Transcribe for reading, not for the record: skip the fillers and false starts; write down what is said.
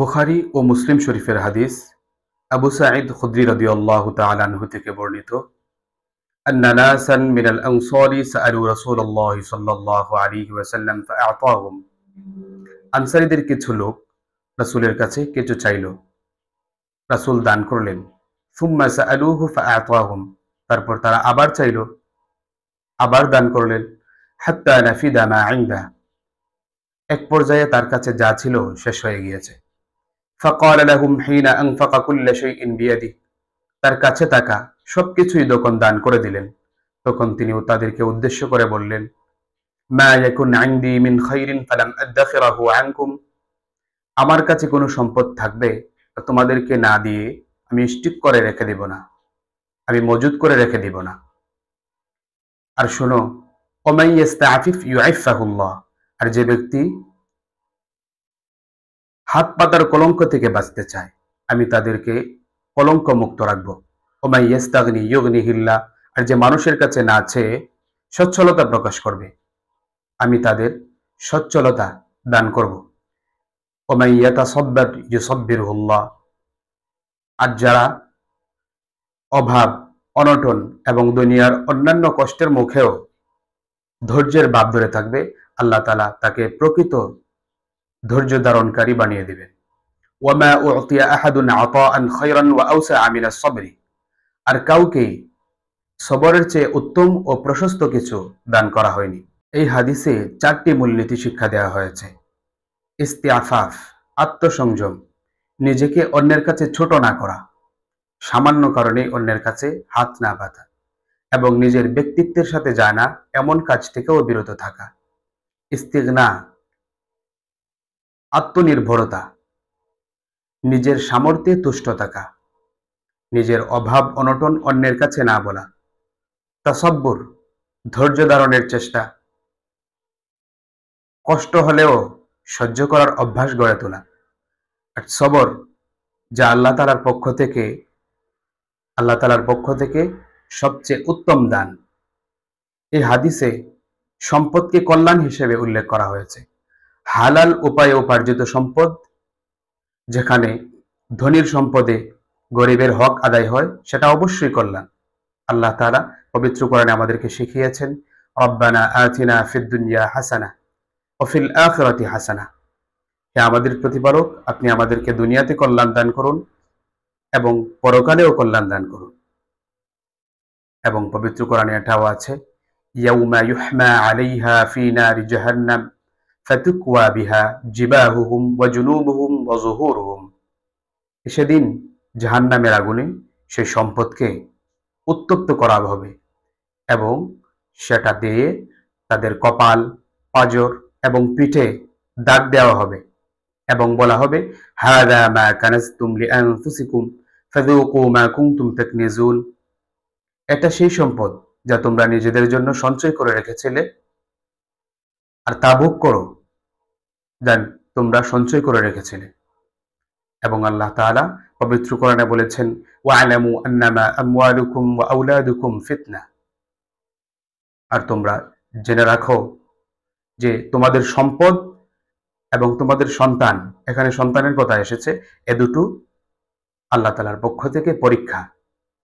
বুখারী ও মুসলিম শরীফের হাদিস আবু সাঈদ খুদরি রাদিয়াল্লাহু তাআলা আনহু থেকে বর্ণিত আন্না নাসান মিনাল আনসারি সাআলু রাসূলুল্লাহ সাল্লাল্লাহু আলাইহি ওয়াসাল্লাম ফাআতাহুম। আনসারীদের কিছু লোক রাসূলের কাছে কিছু চাইল, রাসূল দান করলেন। সুম্মা সাআলুহু ফাআতাহুম, তারপর তারা আবার চাইল, আবার দান করলেন। হাত্তা নাফিদা মা ইনদা, এক পর্যায়ে তার কাছে যা ছিল শেষ হয়ে গিয়েছে। ফাকালা লাহুম হিনা আনফাকা কুল্লা শাইইন বিয়াদিহি, তার কাছে থাকা সবকিছুই যখন দান করে দিলেন, তখন তিনি তাদেরকে উদ্দেশ্য করে বললেন, মা ইয়াকুন ইনদি মিন খাইরিন ফালাম আদাখিরাহু আনকুম, আমার কাছে কোনো সম্পদ থাকবে তোমাদেরকে না দিয়ে আমি স্টক করে রেখে দিব না, আমি মজুদ করে রেখে দিব না। আর শোনো, ওমান ইস্তাআফিফ ইউআফাহুল্লাহ, আর যে ব্যক্তি হাত পাতার কলঙ্ক থেকে বাঁচতে চায়, আমি তাদেরকে কলঙ্ক মুক্ত রাখবো। ওমান ইস্তাগনি ইউগনিহিল্লাহ, আর যে মানুষের কাছে না চেয়ে সচ্ছলতা প্রকাশ করবে, আমি তাদের সচ্ছলতা দান করব। ওমান ইয়াতাসাব্বার ইউসাব্বিরহুল্লাহ, আর যারা অভাব, অনটন এবং দুনিয়ার অন্যান্য কষ্টের মুখেও ধৈর্যের ভাব ধরে থাকবে, আল্লাহ তাআলা তাকে প্রকৃত ধৈর্য ধারণকারী বানিয়ে দিবেন। ওয়ামা উতিয়া আহাদুন আতাআন খায়রান ওয়া আওসাআ মিনাস সাবরি, আর কাউকে সবরের চেয়ে উত্তম ও প্রশস্ত কিছু দান করা হয়নি। এই হাদিসে 4টি মূলনীতি শিক্ষা দেওয়া হয়েছে। ইস্তিআফাফ, আত্মসংযম, নিজেকে অন্যের কাছে ছোট না করা, সামান্য কারণে অন্যের কাছে হাত না বাঁধা, এবং নিজের ব্যক্তিত্বের সাথে যায় না এমন কাজ থেকেও বিরত থাকা। ইস্তিগনা, আত্মনির্ভরতা, নিজের সামর্থ্যে তুষ্ট থাকা, নিজের অভাব অনটন অন্যের কাছে না বলা। তাসাব্বুর, ধৈর্য ধারণের চেষ্টা, কষ্ট হলেও সহ্য করার অভ্যাস গড়ে তোলা। আর সবর, যা আল্লাহ তাআলার পক্ষ থেকে সবচেয়ে উত্তম দান। এই হাদিসে সম্পদকে কল্যাণ হিসেবে উল্লেখ করা হয়েছে। হালাল উপায়ে উপার্জিত সম্পদ, যেখানে ধনীর সম্পদে গরিবের হক আদায় হয়, সেটা অবশ্যই কল্যাণ। আল্লাহ তাআলা পবিত্র কোরআনে আমাদেরকে শিখিয়েছেন, রব্বানা আতিনা ফিদ দুনিয়া হাসানা ওয়া ফিল আখিরাতি হাসানা, হে আমাদের প্রতিপালক, আপনি আমাদেরকে দুনিয়াতে কল্যাণ দান করুন এবং পরকালেও কল্যাণ দান করুন। এবং পবিত্র কোরআনে এটাও আছে, ইয়াউমা ইউহমা আলাইহা ফি নারি জাহান্নাম ফাতুকওয়া বিহা জিবাহুহুম ওয়া জুনুবুহুম ওয়া যুহুরুহুম, সেদিন জাহান্নামের আগুনে সেই সম্পদকে উত্তপ্ত করা হবে এবং সেটা দিয়ে তাদের কপাল, পাজর এবং পিঠে দাগ দেওয়া হবে এবং বলা হবে, হাযা মা কানাজতুম লিআনফুসিকুম ফাযুকু মা কুনতুম তাকনিজুন, এটা সেই সম্পদ যা তোমরা নিজেদের জন্য সঞ্চয় করে রেখেছিলে, আর তা ভোগ করো যা তোমরা সঞ্চয় করে রেখেছিলে। এবং আল্লাহ তাআলা পবিত্র কোরআনে বলেছেন, ওয়া'লামু আন্নামা আমওয়ালুকুম ওয়া আওলাদুকুম ফিতনা, আর তোমরা জেনে রাখো যে তোমাদের সম্পদ এবং তোমাদের সন্তান, এখানে সন্তানের কথা এসেছে, এ দুটো আল্লাহ তাআলার পক্ষ থেকে পরীক্ষা।